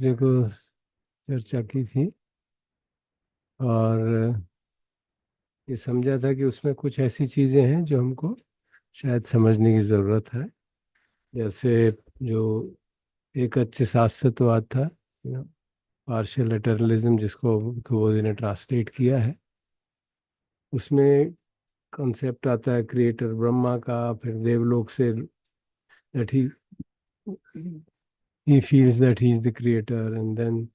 को चर्चा की थी और ये समझा था कि उसमें कुछ ऐसी चीज़ें हैं जो हमको शायद समझने की ज़रूरत है। जैसे जो एक अच्छे शास्त्रवाद था, पार्शियल लिटरलिज्म, जिसको गोदी ने ट्रांसलेट किया है, उसमें कॉन्सेप्ट आता है क्रिएटर ब्रह्मा का, फिर देवलोक से that he feels that he is the creator, and then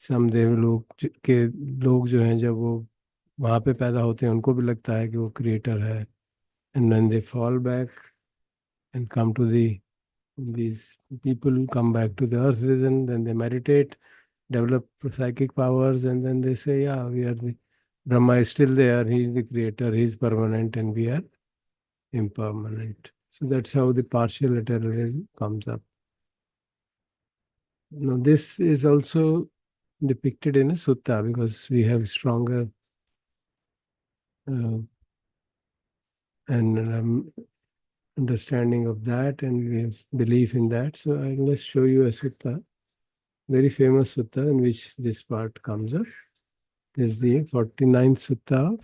some Devlok के लोग जो हैं, जब वो वहाँ पे पैदा होते हैं, उनको भी लगता है कि वो क्रिएटर है। And when they fall back and come to these people who come back to the earth region, then they meditate, develop psychic powers, and then they say, yeah, we are the Brahma is still there, he is the creator, he is permanent, and we are impermanent. So that's how the partial literalism comes up. Now this is also depicted in a sutta, because we have stronger uh, and understanding of that, and we have belief in that. So I'll just show you a sutta, very famous sutta in which this part comes up. It is the 49th sutta of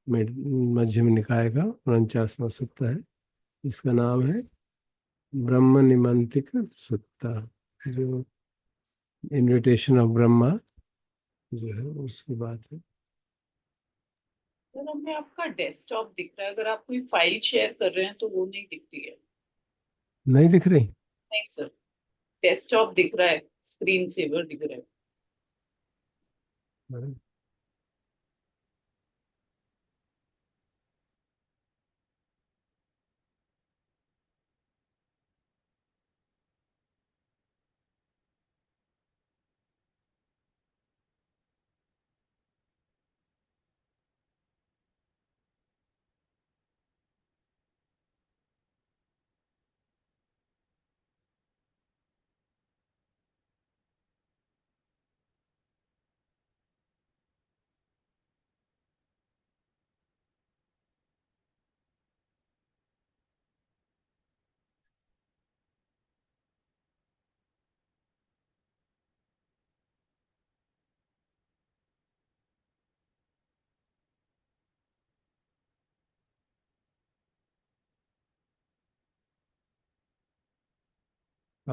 मध्यम निकाय का 49वां सुत्ता है। इसका नाम है ब्रह्म निमंत्रिक सुत्ता, जो invitation of Brahma जो है उसकी बात है। सर, हमें आपका डेस्कटॉप दिख रहा है। अगर आप कोई फाइल शेयर कर रहे हैं तो वो नहीं दिख रही है। नहीं दिख रही? नहीं सर, डेस्कटॉप दिख रहा है, स्क्रीन सेवर दिख रहा है।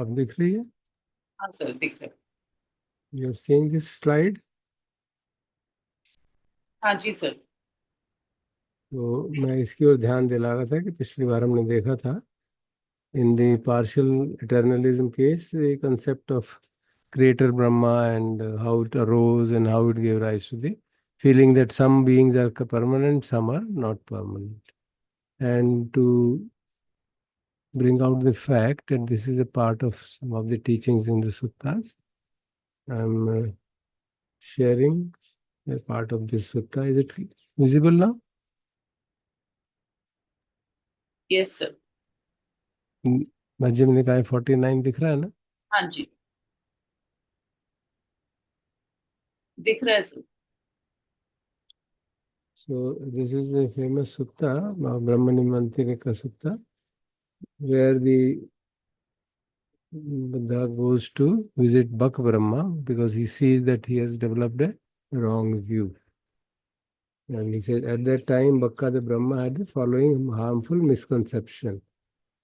अब दिख रही है? हाँ सर, दिख रहा है। You are seeing this slide? हाँ जी सर। तो मैं इसकी ओर ध्यान दिला रहा था कि पिछली बार हमने देखा था in the partial eternalism case, the concept of creator Brahma, and how it arose and how it gave rise to the feeling that some beings are permanent, some are not permanent. And to bring out the fact that this is a part of some of the teachings in the suttas, I'm sharing a part of this sutta. Is it visible now? Yes sir. मध्यम निकाय 49 दिख रहा है ना? हाँ जी, दिख रहा है sir. So this is a famous sutta, Brahmanimantirika Sutta, where the Buddha goes to visit Bak Brahma because he sees that he has developed a wrong view. And he said at that time Bakka the Brahma had the following harmful misconception.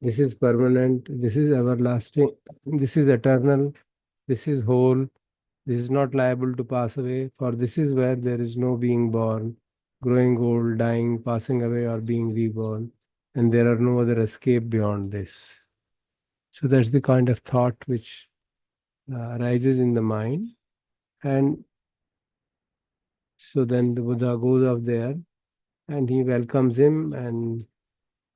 This is permanent, this is everlasting, this is eternal, this is whole, this is not liable to pass away, for this is where there is no being born, growing old, dying, passing away, or being reborn, and there are no other escape beyond this. So that's the kind of thought which arises in the mind. And so then the Buddha goes off there and he welcomes him, and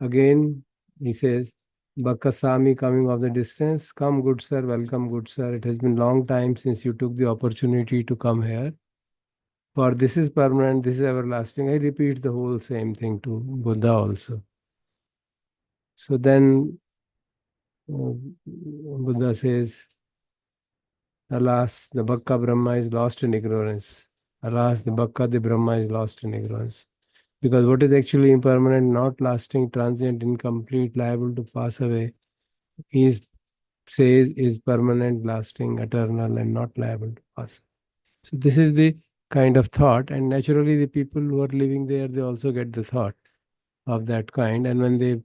again he says, Bakasami coming of the distance, come good sir, welcome good sir. It has been long time since you took the opportunity to come here. For this is permanent, this is everlasting. I repeat the whole same thing to Buddha also. So then Buddha says, alas, the Bhakka Brahma is lost in ignorance. Alas, the Bhakka, the Brahma is lost in ignorance. Because what is actually impermanent, not lasting, transient, incomplete, liable to pass away, is says is permanent, lasting, eternal, and not liable to pass. So this is the kind of thought, and naturally, the people who are living there, they also get the thought of that kind. And when they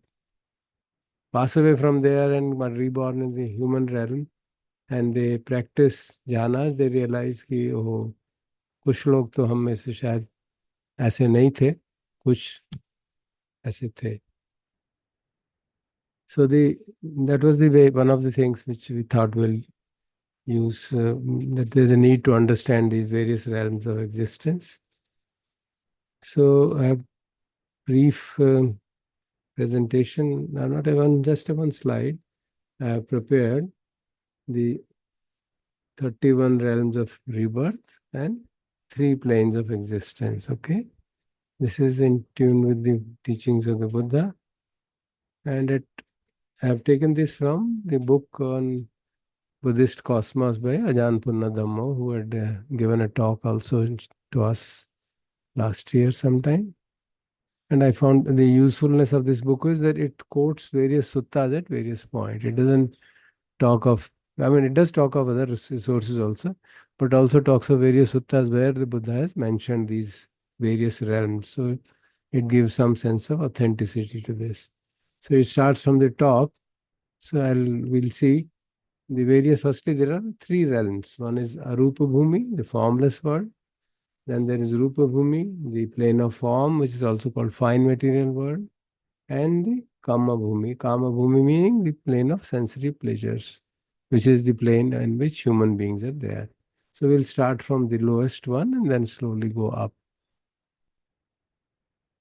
pass away from there and are reborn in the human realm, and they practice jhanas, they realize कि ओह कुछ लोग तो हम में से शायद ऐसे नहीं थे, कुछ ऐसे थे. So the that was the way, one of the things which we thought will use, that there's a need to understand these various realms of existence. So I have brief presentation, not even just one slide. I have prepared the 31 realms of rebirth and 3 planes of existence. Okay, this is in tune with the teachings of the Buddha, and I have taken this from the book on Buddhist Cosmos by Ajahn Punnadhammo, who had given a talk also to us last year sometime. And I found the usefulness of this book is that it quotes various suttas at various points. It doesn't talk of, I mean, it does talk of other sources also, but also talks of various suttas where the Buddha has mentioned these various realms. So it gives some sense of authenticity to this. So it starts from the top. So we'll see the various. Firstly, there are 3 realms. One is Arupa Bhumi, the formless world. Then there is Rupa Bhumi, the plane of form, which is also called fine material world. And the Kama Bhumi. Kama Bhumi meaning the plane of sensory pleasures, which is the plane in which human beings are there. So we'll start from the lowest one and then slowly go up.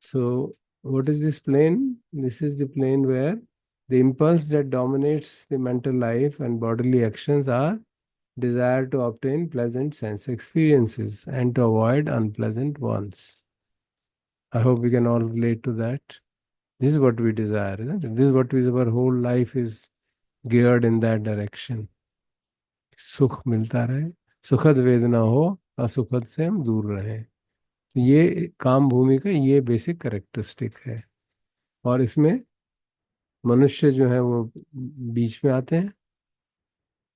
So what is this plane? This is the plane where the impulse that dominates the mental life and bodily actions are desire to obtain pleasant sense experiences and to avoid unpleasant ones. I hope we can all relate to that. This is what we desire, isn't it? This is what is our whole life is geared in that direction. सुख मिलता रहे, सुखद वेदना हो, असुखद से हम दूर रहें. तो ये काम भूमि का ये बेसिक करेक्टरिस्टिक है. और इसमें मनुष्य जो है वो बीच में आते हैं.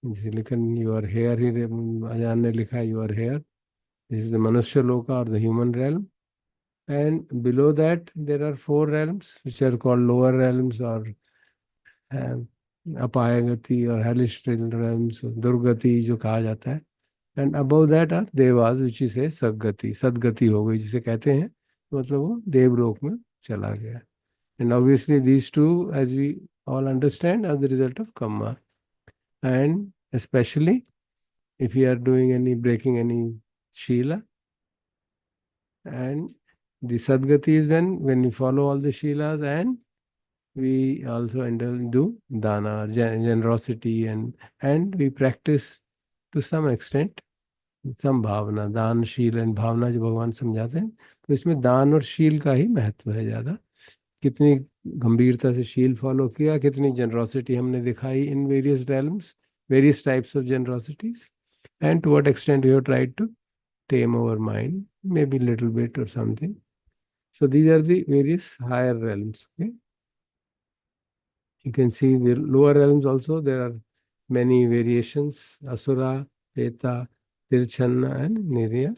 जैसे लिखन योर हेयर ही अजान ने लिखा है your here. This is the manushya loka और the human realm. And below that, there are 4 realms, which are called lower realms or apayagati or hellish realms, durgati जो कहा जाता है. And above that are devas, which is a सदगति. सदगति हो गई जिसे कहते हैं, तो मतलब वो देवलोक में चला गया. And obviously these two, as we all understand, are the result of karma. And especially if you are doing any breaking any shila, and the sadgati is when we follow all the shilas, and we also do dana, generosity, and we practice to some extent some भावना. दान शील and भावना जो भगवान समझाते हैं, तो इसमें दान और शील का ही महत्व है ज़्यादा. कितनी गंभीरता से शील फॉलो किया, कितनी जनरोसिटी हमने दिखाई in various realms, various types of generosities, and to what extent we have tried to tame our mind, maybe little bit or something. So these are the various higher realms. Okay? You can see the lower realms also. There are many variations: Asura, Peta, Tirchanna, and Nirya.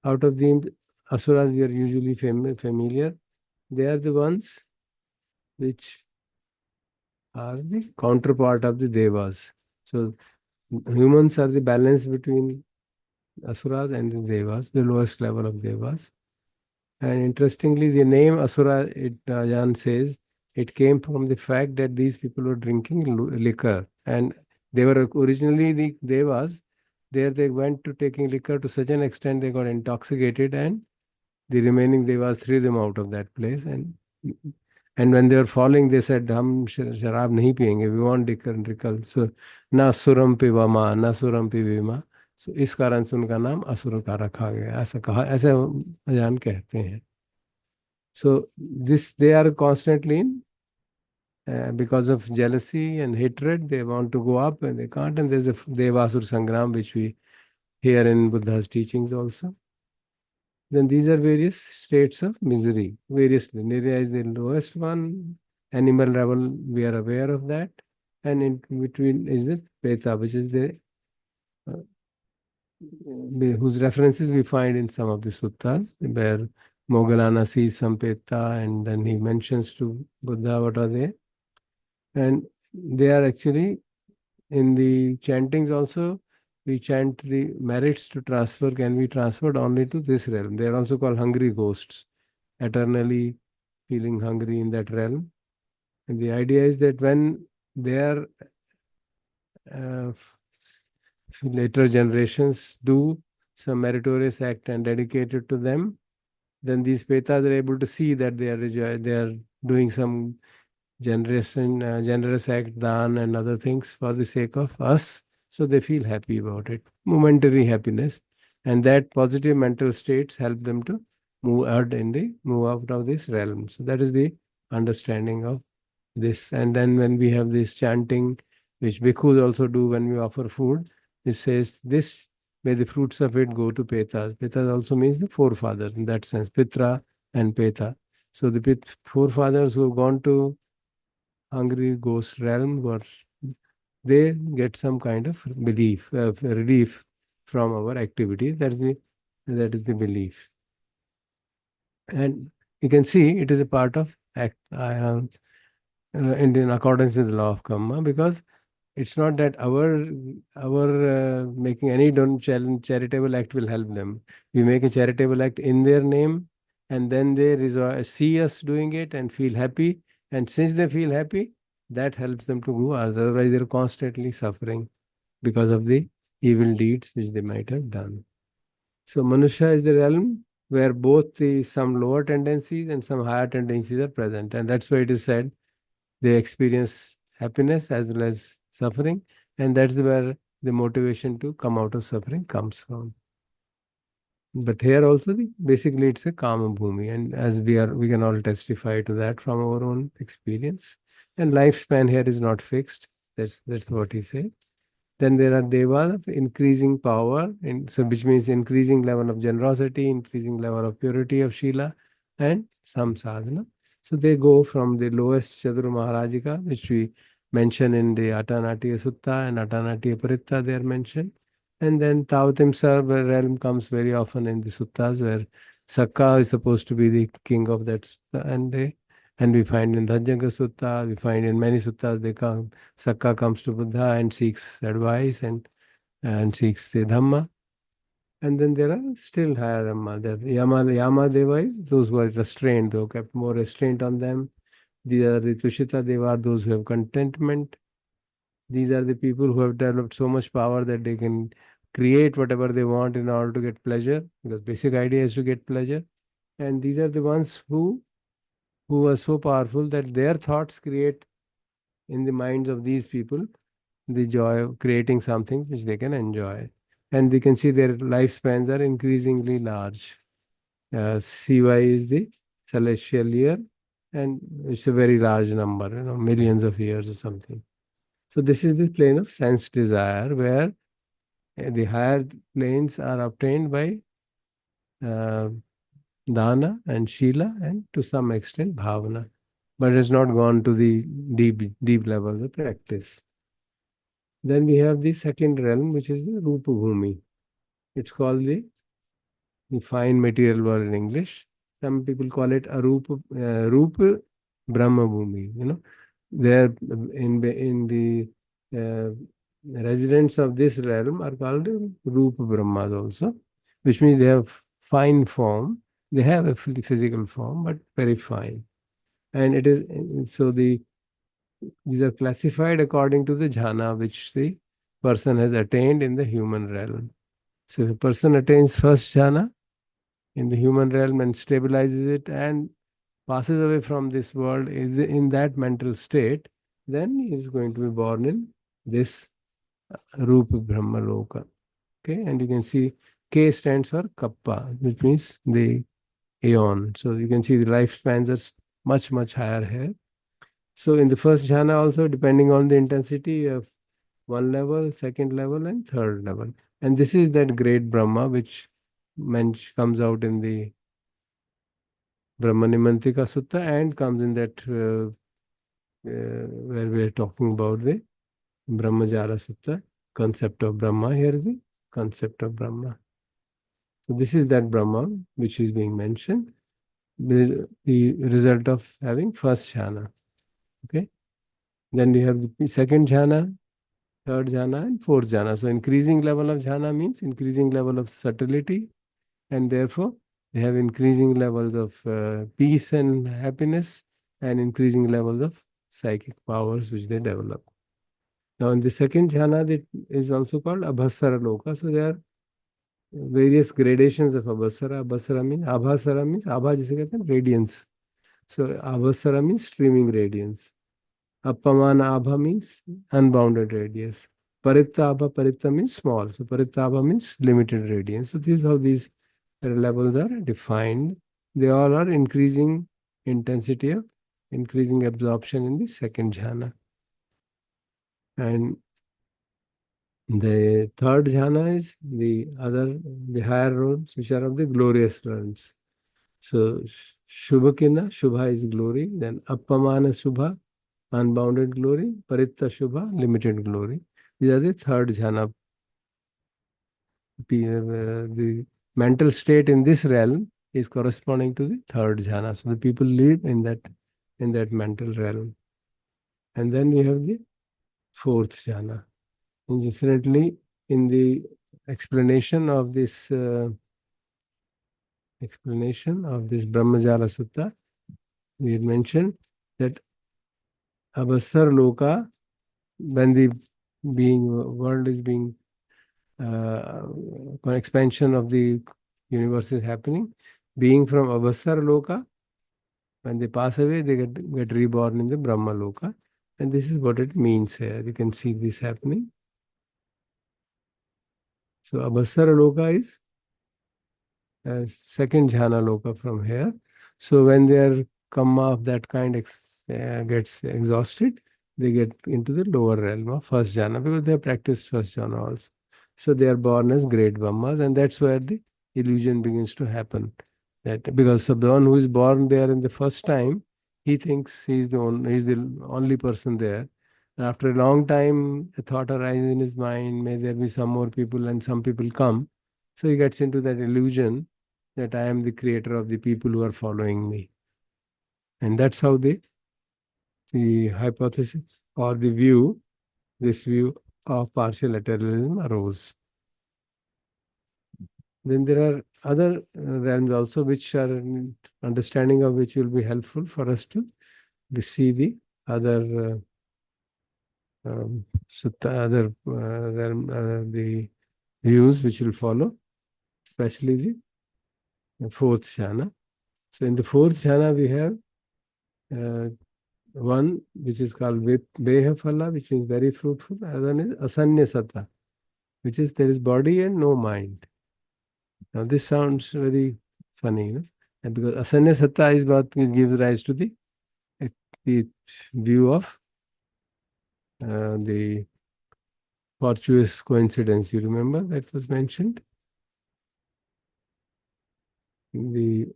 Out of the Asuras, we are usually familiar. They are the ones which are the counterpart of the Devas. So humans are the balance between Asuras and the Devas, the lowest level of Devas. And interestingly, the name Asura, Jan says, it came from the fact that these people were drinking liquor. And they were originally the Devas. There they went to taking liquor to such an extent they got intoxicated, and the remaining Devas threw them out of that place. And when they were falling, they said, हम शराब नहीं पियेंगे, we want liquor. So ना सुरम पिवामा, ना सुरम पिवीमा. So इस कारण से उनका नाम असुर का रखा गया. ऐसा कहा, ऐसे अजान कहते हैं. So this they are constantly in, because of jealousy and hatred, they want to go up and they can't. And there's a Devasur Sangram, which we hear in Buddha's teachings also. Then these are various states of misery. Variously, Nirya is the lowest one. Animal level, we are aware of that. and in between is the Peta, which is uh, whose references we find in some of the suttas, where Moggallana sees some Peta and then he mentions to Buddha what are they. And they are actually in the chantings also. We chant the merits to transfer can be transferred only to this realm. They are also called hungry ghosts, eternally feeling hungry in that realm. And the idea is that when their uh, later generations do some meritorious act and dedicate it to them, then these petas are able to see that they are doing some generous act, dan, and other things for the sake of us. So they feel happy about it, momentary happiness, and that positive mental states help them to move out of this realm. So that is the understanding of this. And then when we have this chanting, which bhikkhus also do when we offer food, it says this. May the fruits of it go to petas. Petas also means the forefathers in that sense, pitra and peta. So the forefathers who have gone to hungry ghost realm, or they get some kind of relief from our activity. That is the belief. And you can see it is a part of act in accordance with the law of karma, because it's not that our making any charitable act will help them. We make a charitable act in their name, and then they see us doing it and feel happy. And since they feel happy, that helps them to go. Otherwise, they're constantly suffering because of the evil deeds which they might have done. So, Manusha is the realm where both the some lower tendencies and some higher tendencies are present, and that's why it is said they experience happiness as well as suffering, and that's where the motivation to come out of suffering comes from. But here also, basically, it's a kama bhumi, and as we can all testify to that from our own experience. And lifespan here is not fixed. That's what he says. Then there are devas of increasing power, and so which means increasing level of generosity, increasing level of purity of Shila, and some sadhana. So they go from the lowest Chaduru Maharajika, which we mention in the Atanatiya Sutta and Atanatiya Paritta, they are mentioned. And then Tavatimsa realm comes very often in the suttas, where Sakka is supposed to be the king of that sutta, and we find in Dhajjanga Sutta, we find in many suttas they come. Sakka comes to Buddha and seeks advice and seeks the Dhamma. And then there are still higher Dhamma. There Yama Deva is those who are restrained, those who kept more restraint on them. These are the Tushita Deva, those who have contentment. These are the people who have developed so much power that they can create whatever they want in order to get pleasure, because basic idea is to get pleasure. And these are the ones who are so powerful that their thoughts create in the minds of these people the joy of creating something which they can enjoy. And we can see their lifespans are increasingly large. CY is the celestial year, and it's a very large number, millions of years or something. So this is the plane of sense desire, where the higher planes are obtained by uh, dana and shila, and to some extent bhavana, but has not gone to the deep levels of practice. Then we have the second realm, which is the Rupa Bhumi. It's called the fine material world in English. Some people call it Rupa Brahma Bhumi. There in the residents of this realm are called Rupa Brahmas also, which means they have fine form. They have a physical form, but very fine. And it is so these are classified according to the jhana which the person has attained in the human realm. So if a person attains first jhana in the human realm and stabilizes it and passes away from this world is in that mental state, then he is going to be born in this Rupa Brahma Loka. Okay, and you can see K stands for Kappa, which means the aeon. So you can see the lifespans are much, much higher here. So in the first jhana also, depending on the intensity of one level, second level, and third level. And this is that great Brahma which comes out in the Brahmanimantika Sutta and comes in that where we are talking about the Brahmajala Sutta, concept of Brahma. Here is the concept of Brahma. So this is that Brahma which is being mentioned, the result of having first jhana. Okay. Then we have the second jhana, third jhana, and fourth jhana. So increasing level of jhana means increasing level of subtlety, and therefore they have increasing levels of peace and happiness, and increasing levels of psychic powers which they develop. Now, in the second jhana, that is also called Abhasara Loka. So there are various gradations of Abhasara. Abhasara means Abha जिसे कहते हैं radiance. So Abhasara means streaming radiance. Appamana Abha means unbounded radius. Paritta Abha, Paritta means small. So Paritta Abha means limited radiance. So this is how these levels are defined. They all are increasing intensity of increasing absorption in the second jhana. And the third jhana is the higher realms, which are of the glorious realms. So Shubhakina, Shubha is glory. Then Appamana Shubha, unbounded glory. Paritta Shubha, limited glory. These are the third jhana. The mental state in this realm is corresponding to the third jhana. So the people live in that mental realm. And then we have the fourth jhana. Incidentally, in the explanation of this Brahmajala Sutta, we had mentioned that Abhasar Loka, when the world is being expansion of the universe is happening, being from Abhasar Loka, when they pass away, they get reborn in the Brahma Loka. And this is what it means here. You can see this happening. So Abhasar Loka is second jhana loka from here. So when their karma of that kind gets exhausted, they get into the lower realm of first jhana because they have practiced first jhana also. So they are born as great Brahmas, and that's where the illusion begins to happen. That because of the one who is born there in the first time, he thinks he's the only person there. And after a long time, a thought arises in his mind, may there be some more people, and some people come. So he gets into that illusion that I am the creator of the people who are following me. And that's how the hypothesis or this view of partial literalism arose. Then there are other realms also which are understanding of which will be helpful for us to see the other sutta, other realm, the views which will follow, especially the fourth jhana. So in the fourth jhana we have one which is called Behafala, which means very fruitful. Other one is Asanyasata, which is there is body and no mind. Now this sounds very funny, And because Asanyasata is what gives rise to the view of the fortuitous coincidence. You remember that was mentioned? In the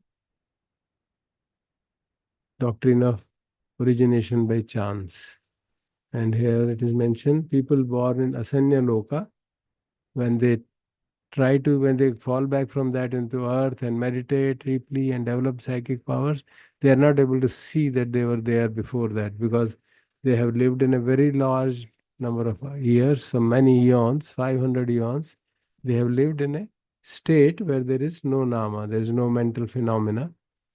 doctrine of origination by chance. And here it is mentioned, people born in Asanya Loka, when they fall back from that into earth and meditate deeply and develop psychic powers, they are not able to see that they were there before that because they have lived in a very large number of years, so many eons, 500 eons. They have lived in a state where there is no nama, there is no mental phenomena.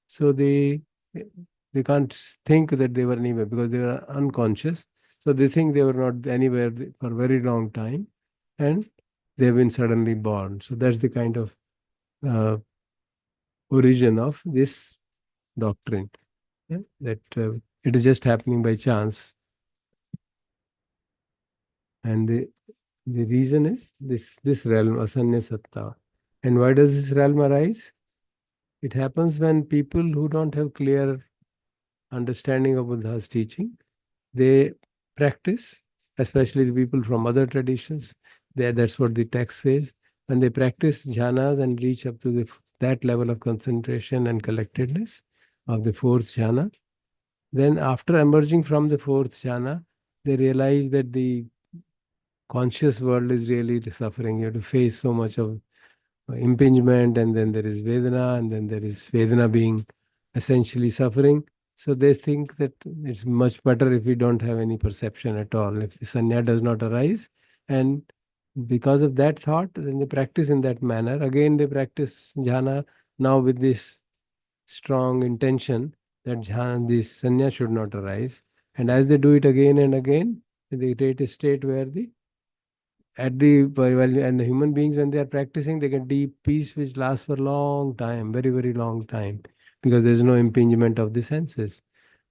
So they can't think that they were anywhere because they are unconscious. So they think they were not anywhere for a very long time. And they've been suddenly born. So that's the kind of uh, origin of this doctrine. That it is just happening by chance. And the reason is this realm, Asanya Satta. And why does this realm arise? It happens when people who don't have clear understanding of Buddha's teaching, they practice, especially the people from other traditions. That's what the text says. When they practice jhanas and reach up to that level of concentration and collectedness of the fourth jhana, then after emerging from the fourth jhana, they realize that the conscious world is really suffering. You have to face so much of impingement, and then there is Vedana, and then there is Vedana being essentially suffering. So they think that it's much better if we don't have any perception at all, if the sanya does not arise. And because of that thought, then they practice in that manner. Again, they practice jhana now with this strong intention that jhana, this sanya should not arise. And as they do it again and again, they create a state where the at the while and the human beings, when they are practicing, they get deep peace which lasts for a long time, very very long time, because there is no impingement of the senses.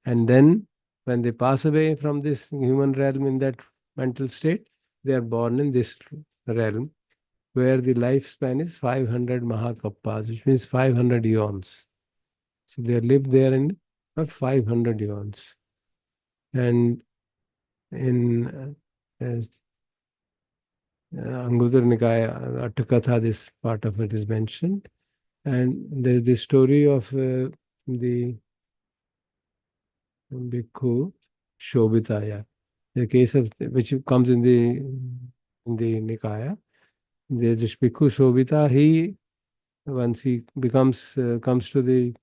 And then when they pass away from this human realm in that mental state, they are born in this realm where the lifespan is 500 mahakappas, which means 500 eons. So they live there in for 500 eons. And in Anguttara Nikaya, Atthakatha, this part of it is mentioned. And there is the story of the Bhikkhu Shobitaya, the case of which comes in the Nikaya. There's this Bhikkhu Shobita. He once he becomes comes to the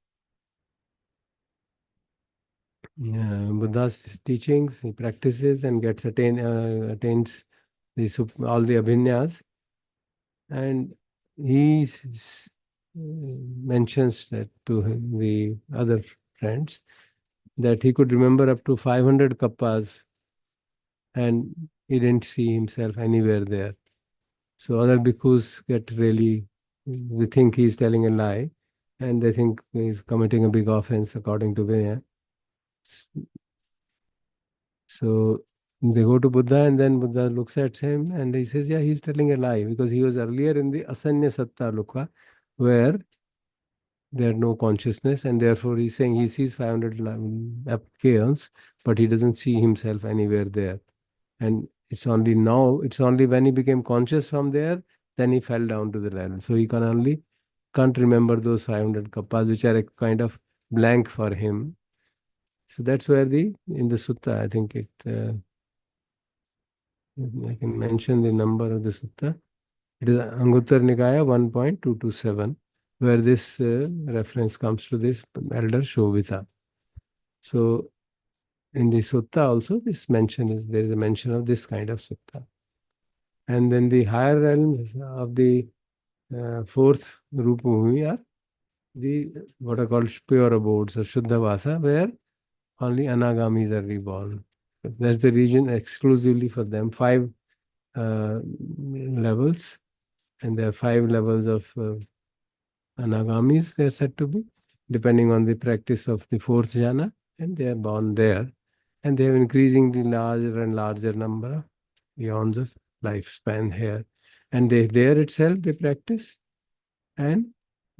Buddha's teachings, he practices and attains all the abhinyas, and he mentions that to the other friends that he could remember up to 500 kappas, and he didn't see himself anywhere there. So other bhikkhus get really, they think he's telling a lie, and they think he's committing a big offense according to Vinaya. So they go to Buddha, and then Buddha looks at him and he says, yeah, he's telling a lie, because he was earlier in the Asanya Satta Lokha, where there no consciousness, and therefore he's saying he sees 500 chaos, but he doesn't see himself anywhere there. And it's only now, it's only when he became conscious from there, then he fell down to the level. So he can't remember those 500 kappas, which are a kind of blank for him. So that's where in the sutta, I think I can mention the number of the sutta. It is Anguttara Nikaya 1.227, where this reference comes to this elder Shobita. So in the sutta also, there is a mention of this kind of sutta. And then the higher realms of the fourth Rupa Bhumi are the what are called pure abodes or Shuddha Vasa, where only Anagamis are reborn. That's the region exclusively for them. Five levels, and there are five levels of Anagamis, they are said to be, depending on the practice of the fourth jhana, and they are born there. And they have increasingly larger and larger number of eons of lifespan here. And there itself they practice, and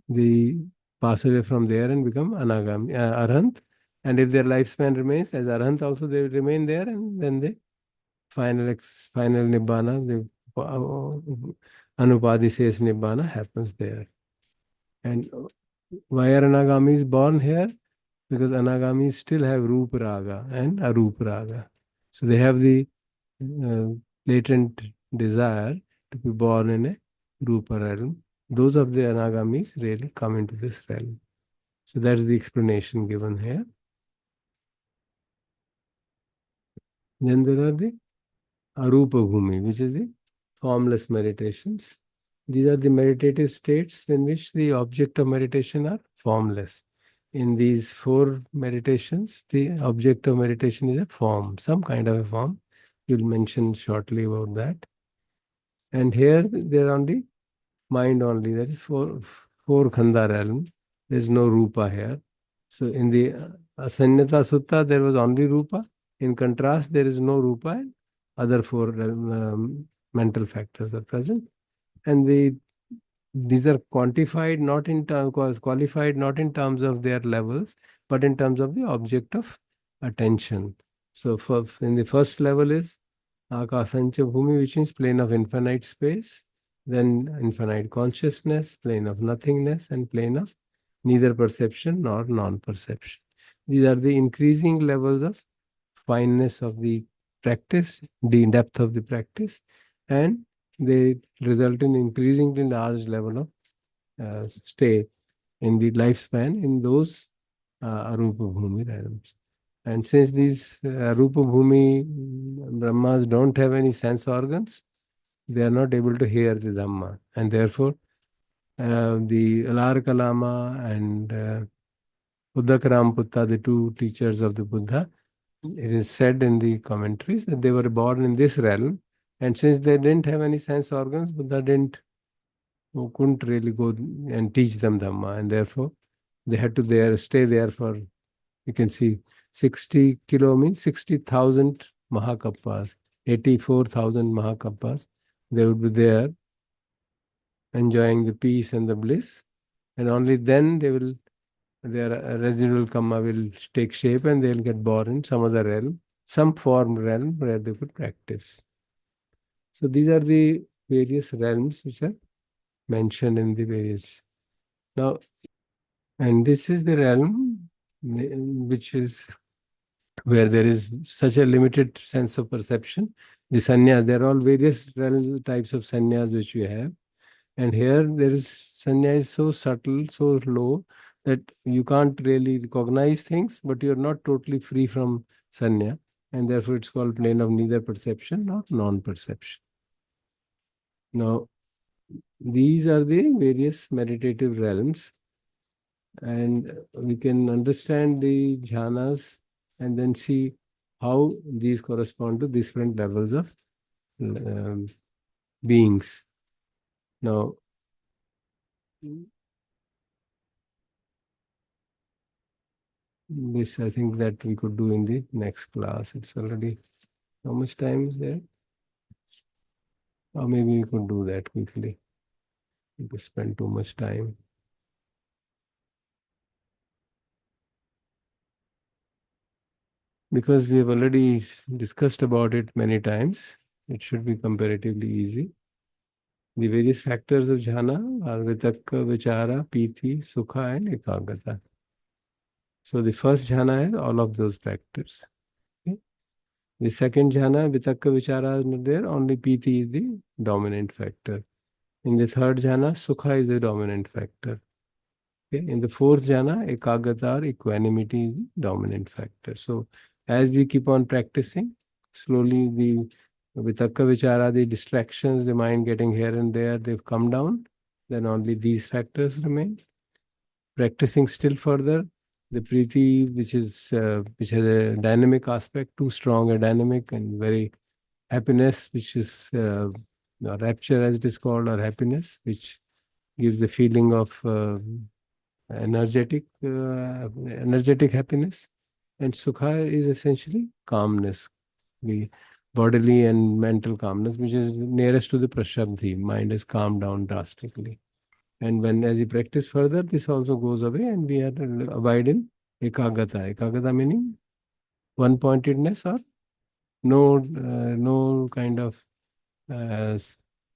they pass away from there and become Anagami, Arhant. And if their lifespan remains as Arhant, also they will remain there, and then the final Nibbana, the Anupadi says Nibbana happens there. And why are Anagamis born here? Because Anagamis still have Rupa Raga and Arupa Raga. So they have the uh, latent desire to be born in a Rupa realm. Those of the Anagamis really come into this realm. So that's the explanation given here. Then there are the Arupa Bhumi, which is the formless meditations. These are the meditative states in which the object of meditation are formless. In these four meditations, the object of meditation is a form, some kind of a form. We'll mention shortly about that. And here they're only mind only. That is four khanda realm. There's no rupa here. So in the Asanyata Sutta, there was only rupa. In contrast, there is no rupa, and other four mental factors are present. And these are quantified not in terms qualified not in terms of their levels, but in terms of the object of attention. So in the first level is Akasancha Bhumi, which means plane of infinite space, then infinite consciousness, plane of nothingness, and plane of neither perception nor non-perception. These are the increasing levels of fineness of the practice, the depth of the practice. and they result in increasingly large level of stay in the lifespan in those Arupa Bhumi realms. And since these Arupa Bhumi Brahmas don't have any sense organs, they are not able to hear the Dhamma. And therefore, the Alar Kalama and Uddakaram the two teachers of the Buddha, it is said in the commentaries that they were born in this realm. And since they didn't have any sense organs, Buddha didn't who couldn't really go and teach them Dhamma, and therefore they had to stay there for, you can see, 60 kilo means 60,000 Mahakappas, 84,000 Mahakappas. They would be there enjoying the peace and the bliss, and only then their residual karma will take shape and they'll get born in some other realm, some form realm where they could practice. So these are the various realms which are mentioned in the various. Now, and this is the realm which is where there is such a limited sense of perception. The sannyas, there are all various realms, types of sannyas which we have. And here there is sanya is so subtle, so low that you can't really recognize things, but you're not totally free from sanya. And therefore it's called plane of neither perception nor non-perception. Now, these are the various meditative realms, and we can understand the jhanas and then see how these correspond to different levels of um, beings. Now, this I think that we could do in the next class. It's already, how much time is there? Or maybe we could do that quickly. We spend too much time. Because we have already discussed about it many times, it should be comparatively easy. The various factors of jhana are vitakka, vichara, piti, sukha, and ekagata. So the first jhana has all of those factors. Okay? The second jhana, vitakka, vichara is not there, only piti is the dominant factor. In the third jhana, sukha is the dominant factor. Okay? In the fourth jhana, ekagata or equanimity is the dominant factor. So as we keep on practicing, slowly the vitakka vichara, the distractions, the mind getting here and there, they've come down. Then only these factors remain. Practicing still further, the priti, which has a dynamic aspect, too strong a dynamic, and very happiness, which is rapture as it is called, or happiness, which gives the feeling of energetic happiness. And sukha is essentially calmness, the bodily and mental calmness, which is nearest to the prashabdhi. Mind is calmed down drastically. And when, as you practice further, this also goes away, and we are abide in ekagata. Ekagata meaning one pointedness, or no kind of uh,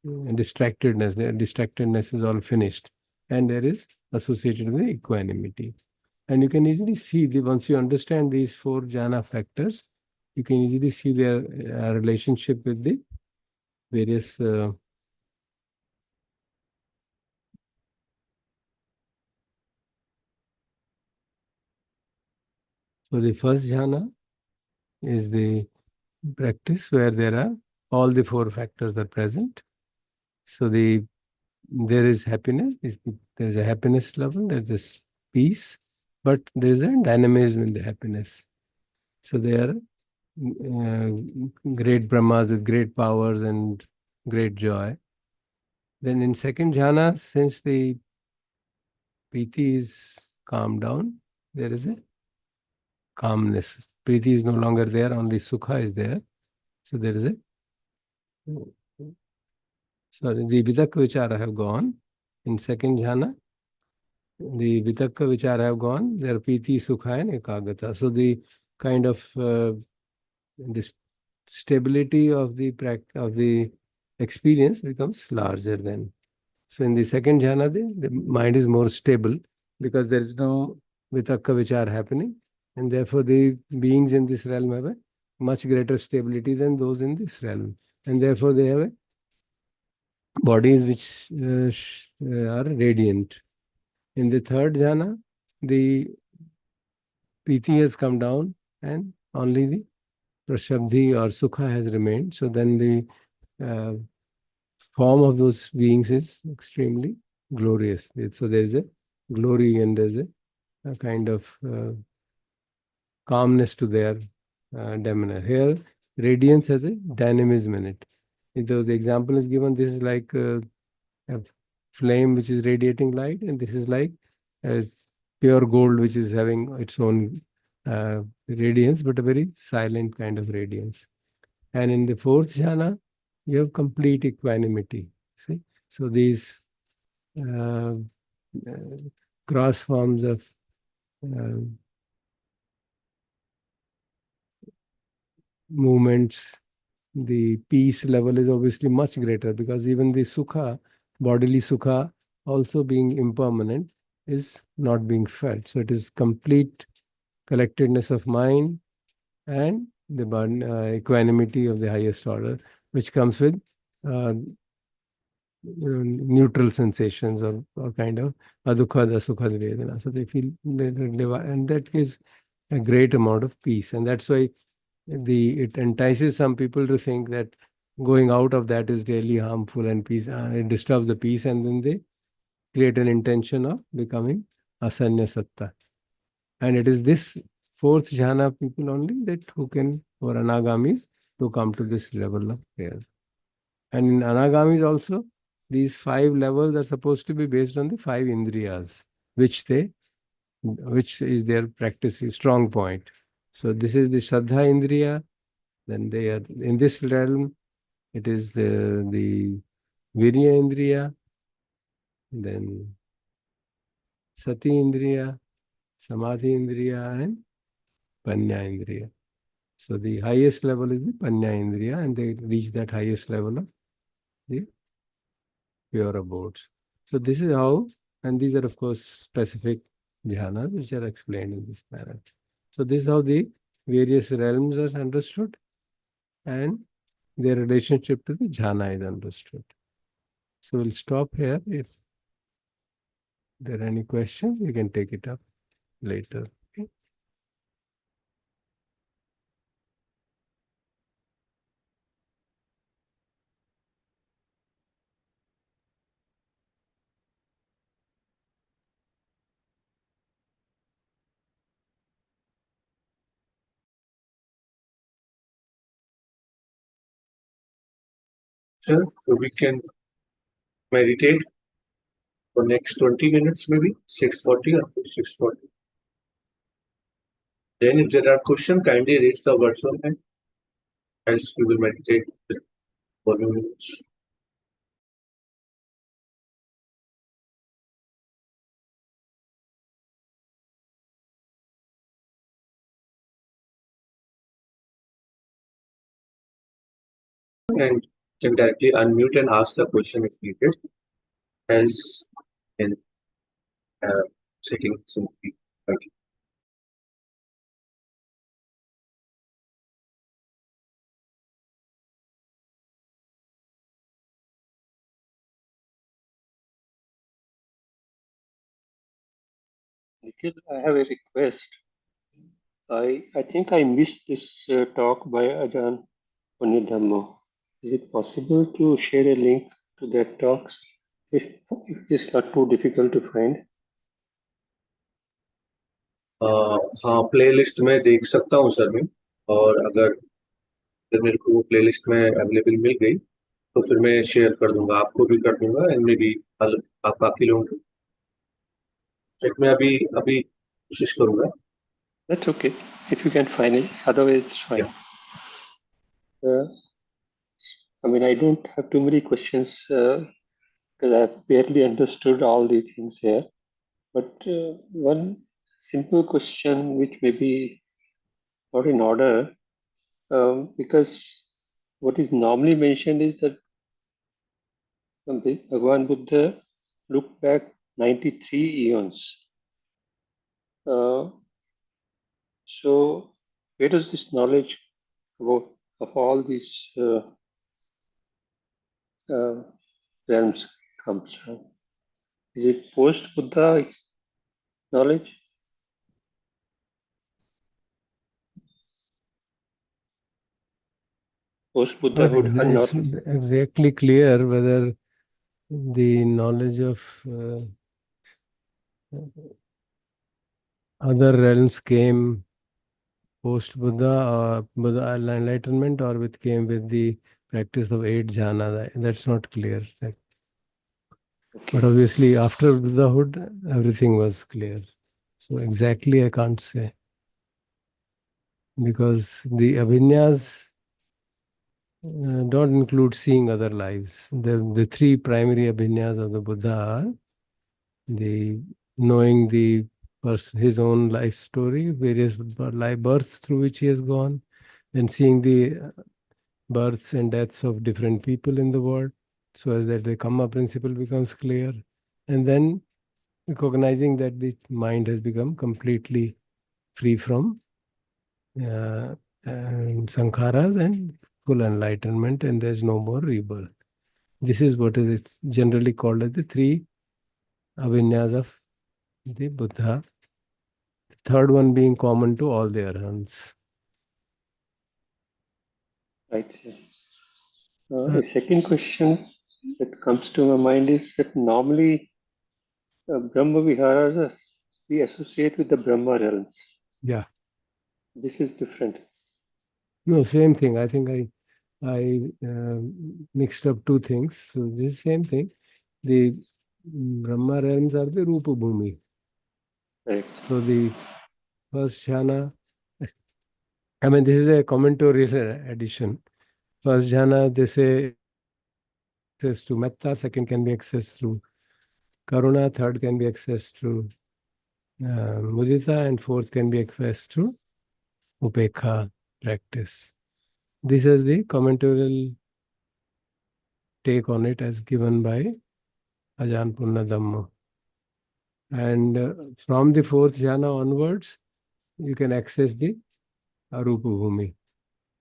distractedness. The distractedness is all finished, and there is associated with equanimity. And you can easily see once you understand these four jhana factors, you can easily see their relationship with the various. So the first jhana is the practice where there are all the four factors are present. So there is happiness. There is a happiness level. There is this peace, but there is a dynamism in the happiness. So there are great Brahmas with great powers and great joy. Then in second jhana, since the Priti is calmed down, there is a calmness. Priti is no longer there, only Sukha is there. So there is a, sorry, the Vitakka Vichara have gone. In second jhana, the Vitakka Vichara have gone. There are Priti, Sukha and Ekagata. So the kind of this stability of the experience becomes larger then. So in the second jhana, the mind is more stable because there is no vitakka vichar happening, and therefore the beings in this realm have a much greater stability than those in this realm, and therefore they have a bodies which are radiant. In the third jhana, the Piti has come down and only the Prashabdhi or Sukha has remained. So then the uh, form of those beings is extremely glorious. So there's a glory and there's a kind of calmness to their demeanor. Here, radiance has a dynamism in it. The example is given, this is like a flame which is radiating light, and this is like uh, pure gold which is having its own radiance, but a very silent kind of radiance. And in the fourth jhana, you have complete equanimity. See, so these uh, uh, cross forms of uh, movements, the peace level is obviously much greater, because even the sukha, bodily sukha, also being impermanent, is not being felt. So it is complete collectedness of mind and the equanimity of the highest order, which comes with neutral sensations, or kind of adukha sukha vedana. So they feel and that gives a great amount of peace. And that's why it entices some people to think that going out of that is really harmful and it disturbs the peace, and then they create an intention of becoming asanya satta. And it is this fourth jhana people only that who can, or anagamis, to come to this level of prayer. And in anagamis also, these five levels are supposed to be based on the five indriyas, which is their practice strong point. So this is the Shraddha Indriya. Then they are in this realm. It is the Virya Indriya, then Sati Indriya, Samadhi Indriya, and Panya Indriya. So the highest level is the Panya Indriya, and they reach that highest level of the pure abodes. So this is how, and these are of course specific jhanas which are explained in this manner. So this is how the various realms are understood, and their relationship to the jhana is understood. So we'll stop here. If there are any questions, we can take it up later. Okay? Sir, so we can meditate for next 20 minutes, maybe 6:40 or 6:40. Then if there are questions, kindly raise the virtual hand as we will meditate for 1 minutes. And can directly unmute and ask the question if needed, as in setting some feedback. Nikhil, I have a request. I think I missed this talk by Ajahn Punyadhammo. Is it possible to share a link to that talk if it is not too difficult to find? हाँ, playlist में देख सकता हूँ sir मैं, और अगर मेरे को वो प्लेलिस्ट में अवेलेबल मिल गई तो फिर मैं शेयर कर दूंगा, आपको भी कर दूंगा, एंड मे बी आप बाकी लोगों को। चेक मैं अभी अभी कोशिश करूंगा। That's okay, if you can find it. Otherwise, it's fine. I mean, I don't have too many questions because I've barely understood all the things here. But one simple question, which may be not in order, because what is normally mentioned is that Bhagavan Buddha looked back 93 eons. So, where does this knowledge about of all these realms comes from? Is it post-Buddha knowledge? Post-Buddhahood It's knowledge? exactly clear whether the knowledge of other realms came post-Buddha or Buddha enlightenment, or it came with the practice of 8 jhana. That's not clear. But Okay. obviously, after Buddhahood, everything was clear. So exactly, I can't say, because the abhinyas don't include seeing other lives. The three primary abhinyas of the Buddha are the knowing the person, his own life story, various life births through which he has gone, then seeing the births and deaths of different people in the world, so as that the Kamma principle becomes clear, and then recognizing that the mind has become completely free from sankharas and full enlightenment, and there's no more rebirth. This is what is generally called as the three avinyas of the Buddha. The third one being common to all the arhants. Right. A second question that comes to my mind is that normally Brahma Viharas we associate with the Brahma realms. Yeah. This is different. No, same thing. I think I mixed up two things. So this same thing. The Brahma realms are the Rupa Bhumi. Right. So the first jhana, I mean, this is a commentatorial addition. First jhana, they say access to metta, second can be accessed through karuna, third can be accessed through mudita, and fourth can be accessed through upekha practice. This is the commentatorial take on it as given by Ajahn Purnadhamma. And from the fourth jhana onwards, you can access the Arupa Bhumi.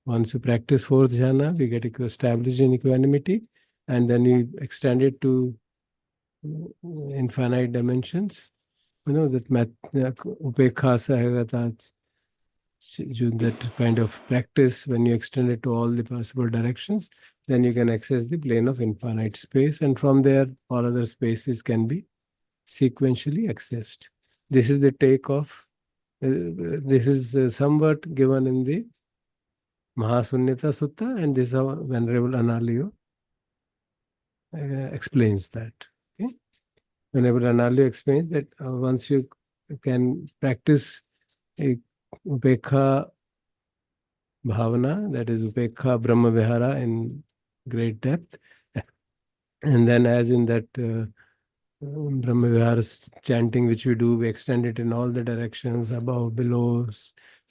Once you practice fourth jhana, we get established in equanimity, and then we extend it to infinite dimensions. You know, that upekha sahagata, that kind of practice, when you extend it to all the possible directions, then you can access the plane of infinite space, and from there, all other spaces can be sequentially accessed. This is the take of, this is somewhat given in the Mahasunyata Sutta, and this is how Venerable Analayo explains that. Okay? Venerable Analayo explains that once you can practice a Upekha Bhavana, that is Upekha Brahma Vihara in great depth, and then as in that Brahma Vihara chanting which we do, we extend it in all the directions, above, below,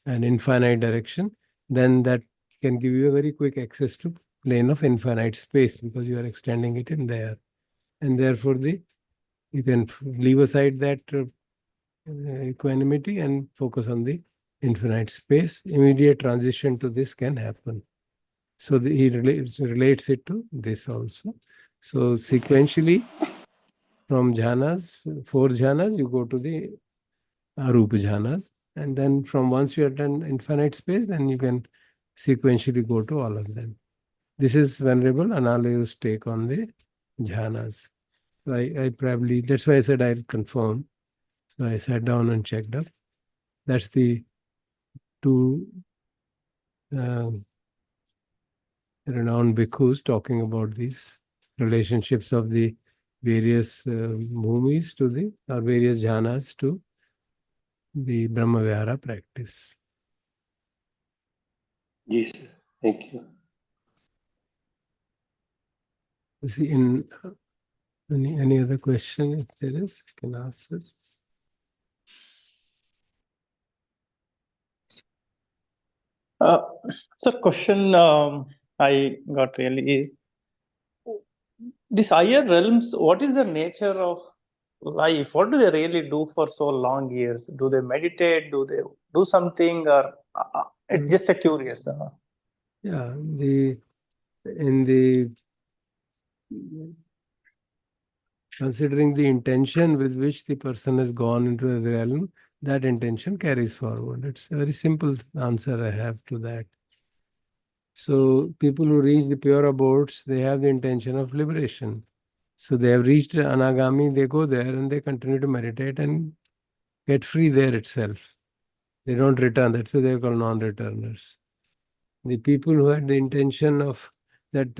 and infinite direction, then that can give you a very quick access to plane of infinite space, because you are extending it in there. And therefore, you can leave aside that equanimity and focus on the infinite space. Immediate transition to this can happen. So he relates it to this also. So sequentially, from jhanas, four jhanas, you go to the arupa jhanas. And then from once you have done infinite space, then you can sequentially go to all of them. This is Venerable Analayo's take on the jhanas. So I probably, that's why I said I'll confirm. So I sat down and checked up. That's the two renowned bhikkhus talking about these relationships of the various bhumis to the, or various jhanas to the Brahma Vihara practice. Yes, sir. Thank you. You see, in any other question, if there is, I can answer. So question I got really is, these higher realms, what is the nature of life? What do they really do for so long years? Do they meditate? Do they do something? Or it's just a curious. Yeah, in the Considering the intention with which the person has gone into the realm, that intention carries forward. It's a very simple answer I have to that. So people who reach the pure abodes, they have the intention of liberation. So they have reached Anagami, they go there and they continue to meditate and get free there itself. They don't return. That's why they're called non-returners. The people who had the intention of that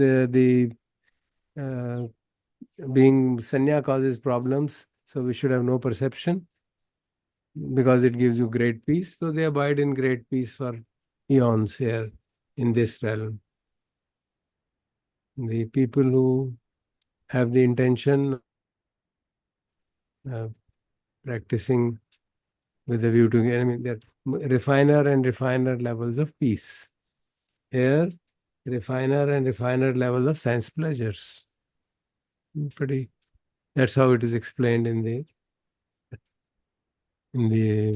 being sanya causes problems, so we should have no perception because it gives you great peace. So they abide in great peace for eons here in this realm. The people who have the intention of practicing with a view to, I mean, they're refiner and refiner levels of peace. Here, refiner and refiner levels of sense pleasures. Pretty. That's how it is explained in the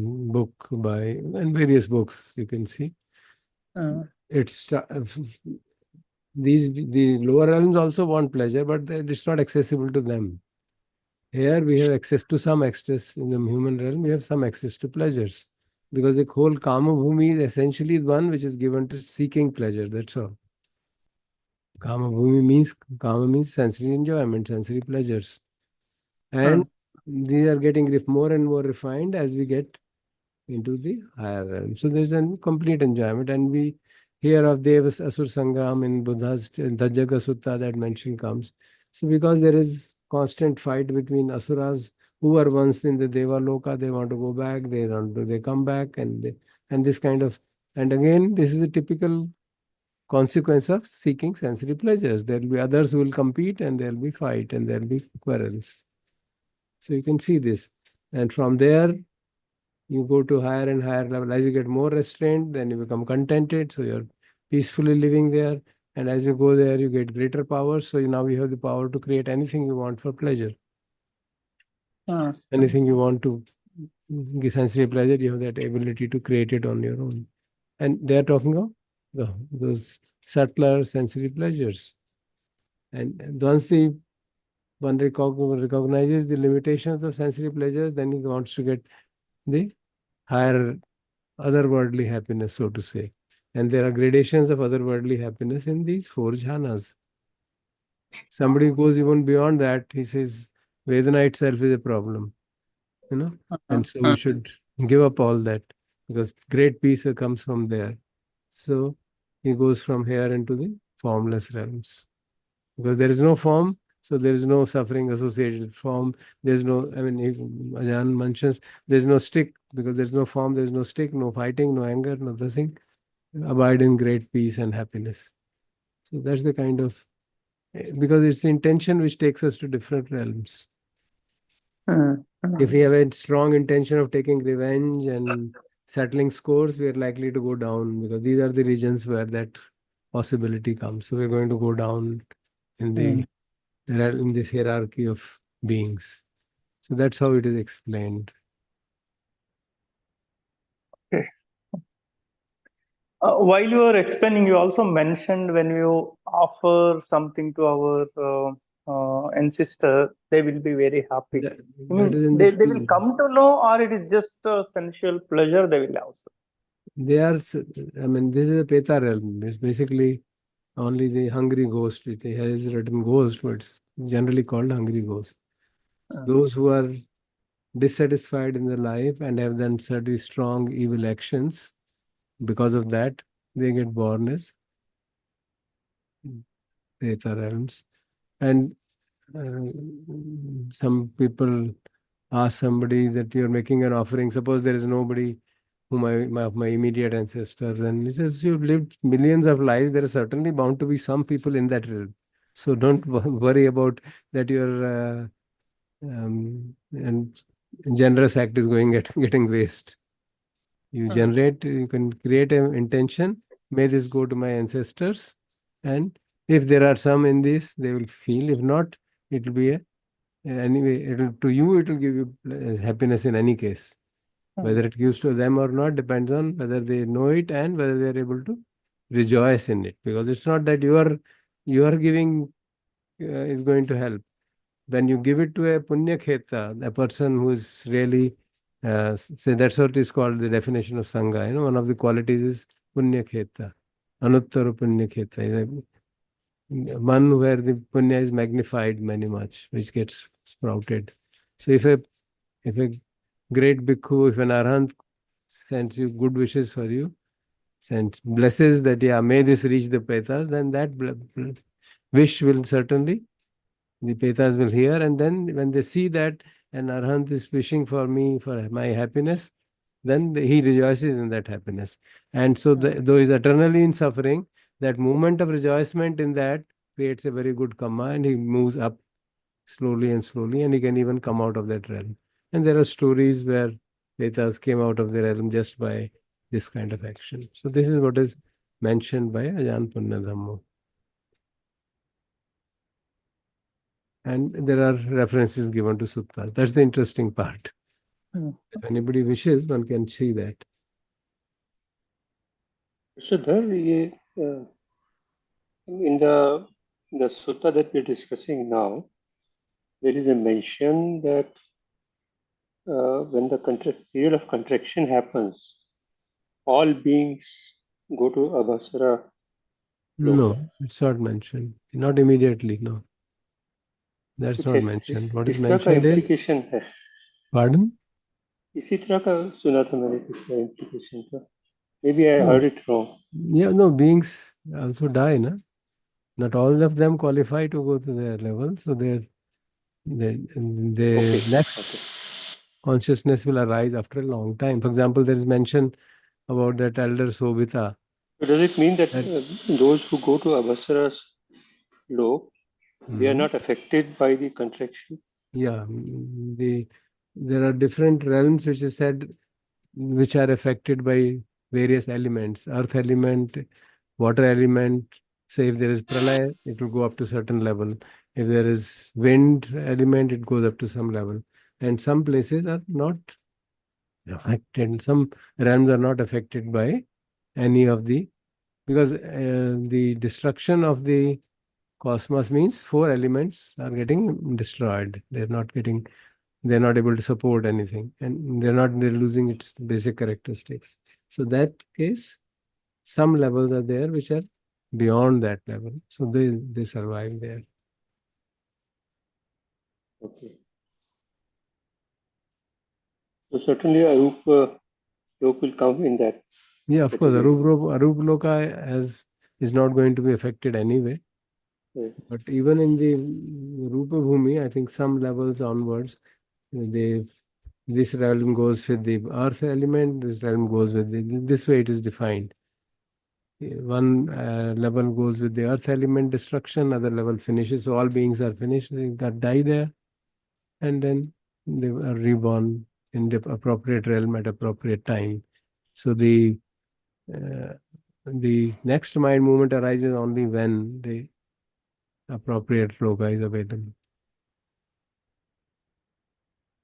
book by and various books. You can see it's the lower realms also want pleasure, but it's not accessible to them. Here we have access to some access in the human realm. We have some access to pleasures because the whole kama bhumi is essentially one which is given to seeking pleasure. That's all. Kama means sensory enjoyment, sensory pleasures. And these are getting more and more refined as we get into the higher realm. So there's a complete enjoyment. And we hear of Devas Asur Sangram in Buddha's Dajjaga Sutta, that mention comes. So because there is constant fight between Asuras who were once in the Deva Loka, they want to go back, they come back, and this kind of, and again, this is a typical consequence of seeking sensory pleasures. There will be others who will compete, and there will be fight, and there will be quarrels. So you can see this. And from there, you go to higher and higher level. As you get more restrained, then you become contented. So you're peacefully living there. And as you go there, you get greater power. So now you have the power to create anything you want for pleasure. Anything you want to give sensory pleasure, you have that ability to create it on your own. And they are talking of those subtler sensory pleasures. And once one recognizes the limitations of sensory pleasures, then he wants to get the higher otherworldly happiness, so to say. And there are gradations of otherworldly happiness in these four jhanas. Somebody goes even beyond that, he says Vedana itself is a problem, and so we should give up all that because great peace comes from there. So he goes from here into the formless realms because there is no form, so there is no suffering associated with form. There's no, I mean, Ajahn mentions there's no stick because there's no form, there's no stick, no fighting, no anger, no nothing. Abide in great peace and happiness. So that's the kind of, because it's the intention which takes us to different realms. If we have a strong intention of taking revenge and settling scores, we are likely to go down because these are the regions where that possibility comes. So we're going to go down in this hierarchy of beings. So that's how it is explained. While you were explaining, you also mentioned when you offer something to our ancestor, they will be very happy. I mean, they will come to know, or it is just a sensual pleasure they will have. They are, I mean, this is a Peta realm. It's basically only the hungry ghost. It has written ghost, but it's generally called hungry ghost. Those who are dissatisfied in their life and have done certain strong evil actions, because of that, they get born as Preta realms. And some people ask somebody that you're making an offering. Suppose there is nobody whom my immediate ancestor, then he says, you've lived millions of lives. There is certainly bound to be some people in that realm. So don't worry about that your and generous act is getting waste. You can create an intention. May this go to my ancestors. And if there are some in this, they will feel. If not, it will be anyway, to you, it will give you happiness in any case. Whether it gives to them or not depends on whether they know it and whether they are able to rejoice in it. Because it's not that you are giving is going to help. when you give it to a Punya Kheta, a person who is really, say that's what is called the definition of Sangha. One of the qualities is Punya Kheta. Anuttara Punya Kheta is one where the Punya is magnified many much, which gets sprouted. So if a great bhikkhu, if an arahant sends you good wishes for you, sends blesses that, yeah, may this reach the Petas, then that wish will certainly, the Petas will hear. And then when they see that an arahant is wishing for me, for my happiness, then he rejoices in that happiness. And so though he's eternally in suffering, that moment of rejoicement in that creates a very good karma, and he moves up slowly and slowly, and he can even come out of that realm. And there are stories where Vedas came out of the realm just by this kind of action. So this is what is mentioned by Ajahn Punnadhammo. And there are references given to suttas. That's the interesting part. If anybody wishes, one can see that. So there, in the sutta that we're discussing now, there is a mention that when the period of contraction happens, all beings go to Abhasara. No, it's not mentioned. Not immediately, no. That's not mentioned. What is इस तरह का mentioned is... implication है. Pardon? इसी तरह का सुना था मैंने कुछ implication का. Maybe I heard it wrong. Yeah, no, beings also die, no? Not all of them qualify to go to their level. So their next consciousness will arise after a long time. For example, there is mention about that elder Sobhita. So does it mean that those who go to Abhasara's lok, they are not affected by the contraction? Yeah, there are different realms which is said, which are affected by various elements. Earth element, water element. Say if there is pralaya, it will go up to certain level. If there is wind element, it goes up to some level. And some places are not affected. Some realms are not affected by any of the, because the destruction of the cosmos means 4 elements are getting destroyed. They're not able to support anything, and they're losing its basic characteristics. So that case, some levels are there which are beyond that level. So they survive there. Okay. So certainly Arup lok will come in that. Yeah, of course, Arup Loka is not going to be affected anyway. Right. But even in the Rupa Bhumi, I think some levels onwards, this realm goes with the earth element, this realm goes with this way it is defined. One level goes with the earth element destruction, other level finishes. So all beings are finished, they die there, and then they are reborn in the appropriate realm at appropriate time. So the next mind movement arises only when the appropriate loka is available.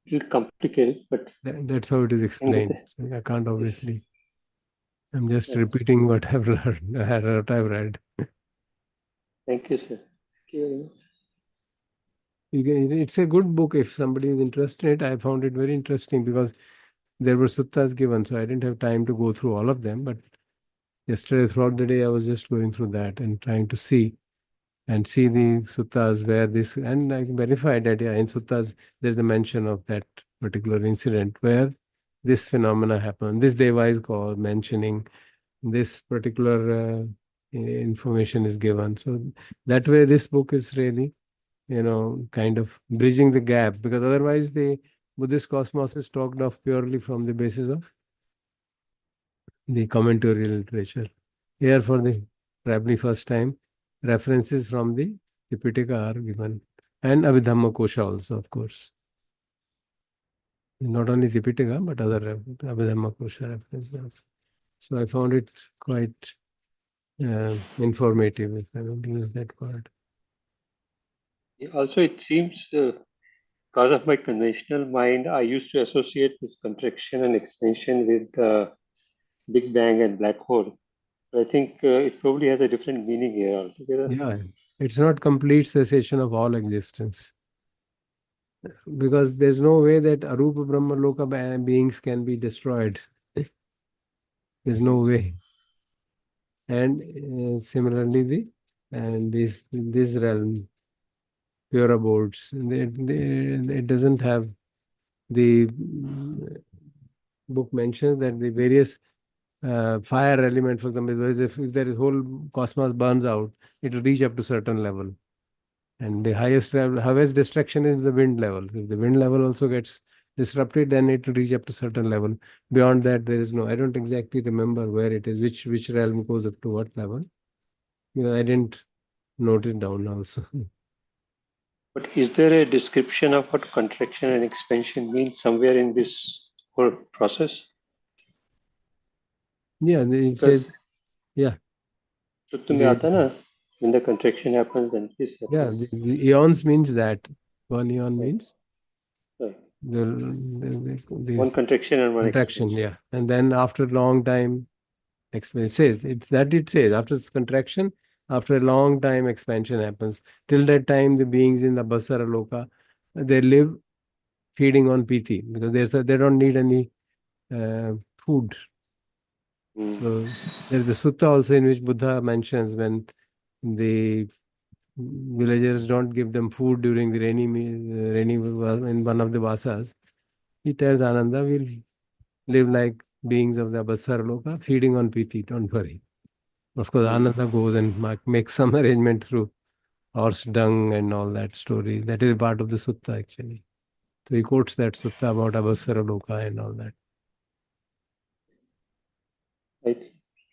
It's complicated, but that's how it is explained. So I can't obviously. I'm just repeating what I've learned, what I've read. Thank you, sir. Thank you very much. It's a good book if somebody is interested. I found it very interesting because there were suttas given, so I didn't have time to go through all of them. But yesterday, throughout the day, I was just going through that and trying to see the suttas where this, and I verified that, yeah, in suttas, there's the mention of that particular incident where this phenomena happened. This deva is called mentioning, this particular information is given. So that way, this book is really, kind of bridging the gap, because otherwise the Buddhist cosmos is talked of purely from the basis of the commentary literature. Here, for the probably first time, references from the Tipitaka are given, and Abhidhamma Kosha also, of course. Not only Tipitaka, but other Abhidhamma Kosha references. So I found it quite informative, if I will use that word. Also, it seems because of my conventional mind, I used to associate this contraction and expansion with Big Bang and black hole. I think it probably has a different meaning here altogether. Yeah, it's not complete cessation of all existence. Because there's no way that Arupa Brahma Loka beings can be destroyed. There's no way. And similarly, this realm, pure abodes, it doesn't have the book mentions that the various fire element, for example, if there is whole cosmos burns out, it will reach up to certain level. And the highest destruction is the wind level. If the wind level also gets disrupted, then it will reach up to certain level. Beyond that, there is no. I don't exactly remember where it is, which realm goes up to what level. Because I didn't note it down also. But is there a description of what contraction and expansion mean somewhere in this whole process? Yeah, it Because says, yeah, Sutta में आता है ना, when the contraction happens, then this yeah, happens. the eons means that. One eon Right. means Right. the One this contraction and one contraction, expansion. yeah. And then after a long time, it says, after this contraction, after a long time, expansion happens. Till that time, the beings in the Basara Loka, they live feeding on piti because they don't need any food. So there's the sutta also in which Buddha mentions when the villagers don't give them food during the in one of the vasas. He tells Ananda, we'll live like beings of the Basara Loka, feeding on piti, don't worry. Of course, Ananda goes and makes some arrangement through horse dung and all that story. That is part of the sutta actually. So he quotes that sutta about Abhasara Loka and all that. Right.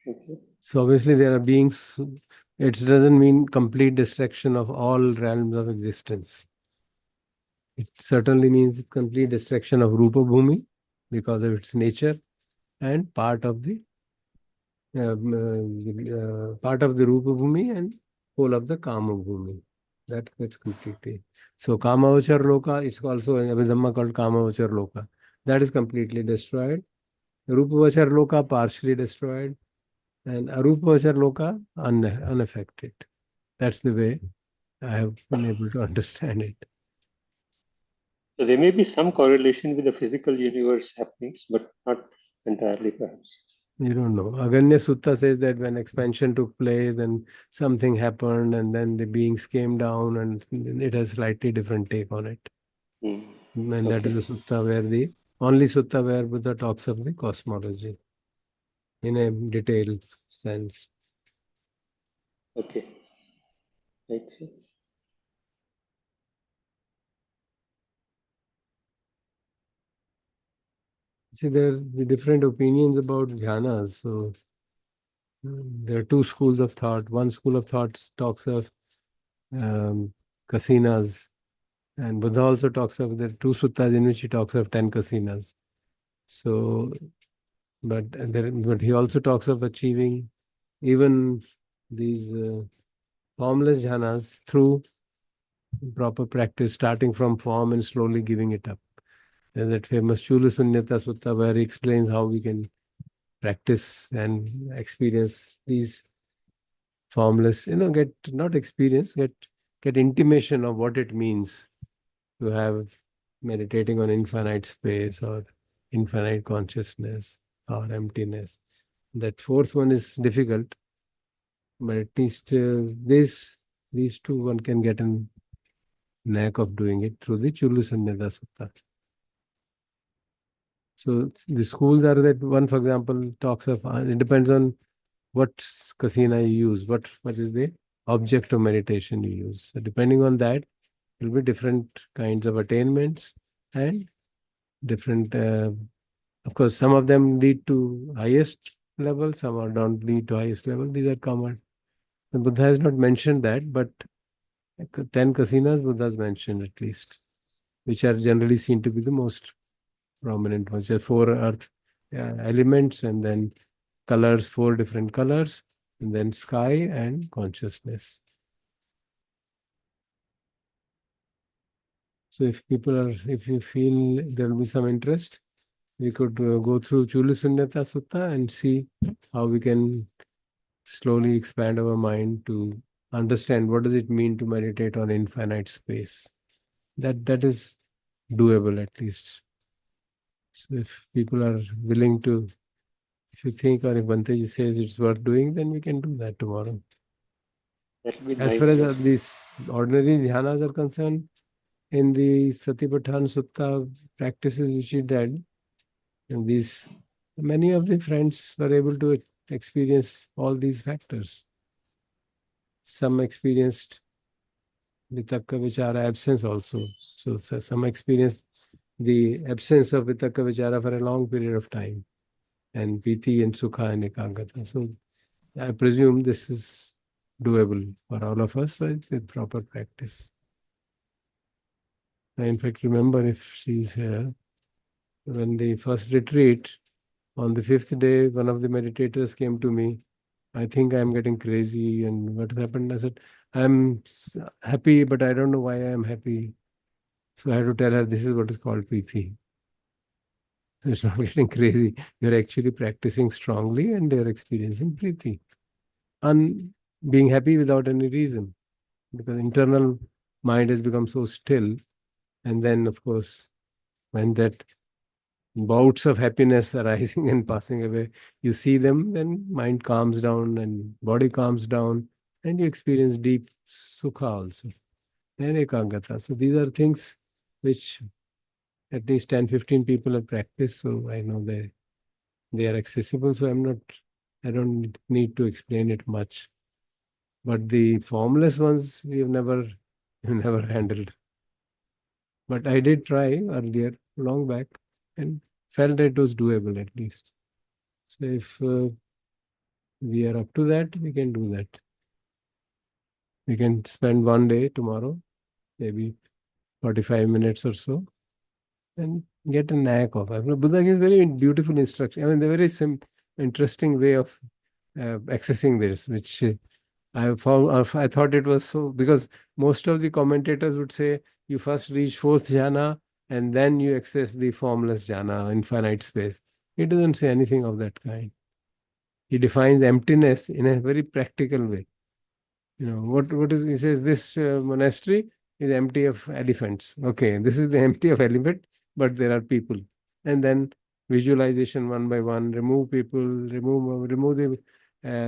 Okay. So obviously there are beings, it doesn't mean complete destruction of all realms of existence. It certainly means complete destruction of Rupa Bhumi because of its nature and part of the Rupa Bhumi and whole of the Kama Bhumi. That gets completely. So Kamavachar Loka, it's also an Abhidhamma called Kamavachar Loka. That is completely destroyed. Rupavachar Loka partially destroyed. And Arupavachar Loka unaffected. That's the way I have been able to understand it. So there may be some correlation with the physical universe happenings, but not entirely perhaps. You don't know. Aganya Sutta says that when expansion took place, then something happened, and then the beings came down, and it has slightly different take on it. And that is the sutta where the only sutta where Buddha talks of the cosmology in a detailed sense. Okay. Right. See, there are the different opinions about jhanas. So there are two schools of thought. One school of thought talks of kasinas, and Buddha also talks of the two suttas in which he talks of 10 kasinas. So, but he also talks of achieving even these formless jhanas through proper practice, starting from form and slowly giving it up. There's that famous Chula Sunyata Sutta where he explains how we can practice and experience these formless, get not experience, get intimation of what it means to have meditating on infinite space or infinite consciousness or emptiness. That fourth one is difficult, but at least these two one can get a knack of doing it through the Chulu Sanyata Sutta. So the schools are that one, for example, talks of, it depends on what kasina you use, what is the object of meditation you use. So depending on that, there will be different kinds of attainments and different, of course, some of them lead to highest level, some don't lead to highest level. These are common. The Buddha has not mentioned that, but 10 kasinas Buddha has mentioned at least, which are generally seen to be the most prominent ones. There are four earth elements and then colors, four different colors, and then sky and consciousness. So if you feel there will be some interest, we could go through Chulu Sunyata Sutta and see how we can slowly expand our mind to understand what does it mean to meditate on infinite space. That is doable at least. So if people are willing to, if you think or if Banteji says it's worth doing, then we can do that tomorrow. That'll be As nice, far as sir. these ordinary dhyanas are concerned, in the Satipatthana Sutta practices which he did, and these many of the friends were able to experience all these factors. Some experienced vitakka vichara absence also. So some experienced the absence of vitakka vichara for a long period of time, and piti and sukha and ekagata. So I presume this is doable for all of us with proper practice. I in fact remember, if she's here, when the first retreat, on the fifth day, one of the meditators came to me. I think I'm getting crazy, and what happened? I said, I'm happy, but I don't know why I am happy. So I had to tell her this is what is called preeti. It's not getting crazy. You're actually practicing strongly and they're experiencing preeti. And being happy without any reason. Because internal mind has become so still. And then, of course, when that bouts of happiness arising and passing away, you see them, then mind calms down and body calms down, and you experience deep sukha also, and ekagata. So these are things which at least 10, 15 people have practiced. So I know they are accessible. So I don't need to explain it much. But the formless ones we have never never handled. But I did try earlier, long back, and felt it was doable at least. So if we are up to that, we can do that. We can spend one day tomorrow, maybe 45 minutes or so, and get a knack of it. Buddha gives very beautiful instruction. I mean, the very interesting way of accessing this, which I found, I thought it was so, because most of the commentators would say you first reach fourth jhana and then you access the formless jhana, infinite space. He doesn't say anything of that kind. He defines emptiness in a very practical way. What is, he says, this monastery is empty of elephants. Okay, this is the empty of elephant, but there are people. And then visualization one by one, remove people, remove the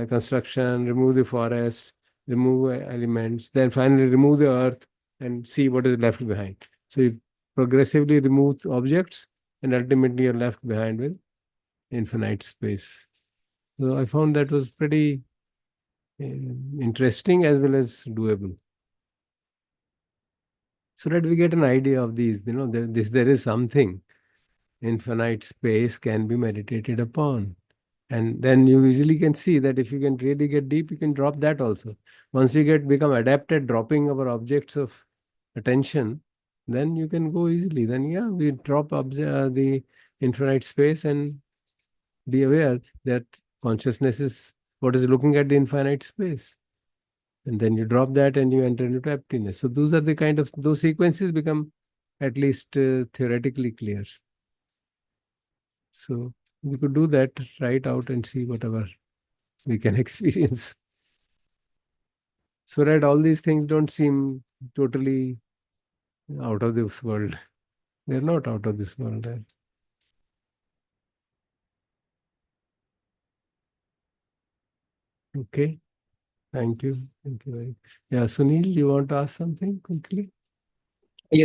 construction, remove the forest, remove elements, then finally remove the earth and see what is left behind. So you progressively remove objects, and ultimately you're left behind with infinite space. So I found that was pretty interesting as well as doable, so that we get an idea of these. There is something. Infinite space can be meditated upon, and then you easily can see that if you can really get deep, you can drop that also. Once we become adept at dropping our objects of attention, then you can go easily. Then yeah, we drop the infinite space and be aware that consciousness is what is looking at the infinite space. And then you drop that and you enter into emptiness. So those are the kind of, those sequences become at least theoretically clear. So we could do that, try it out and see whatever we can experience, so that all these things don't seem totally out of this world. They're not out of this world. Okay, thank you. Yeah, Sunil, you want to ask something quickly?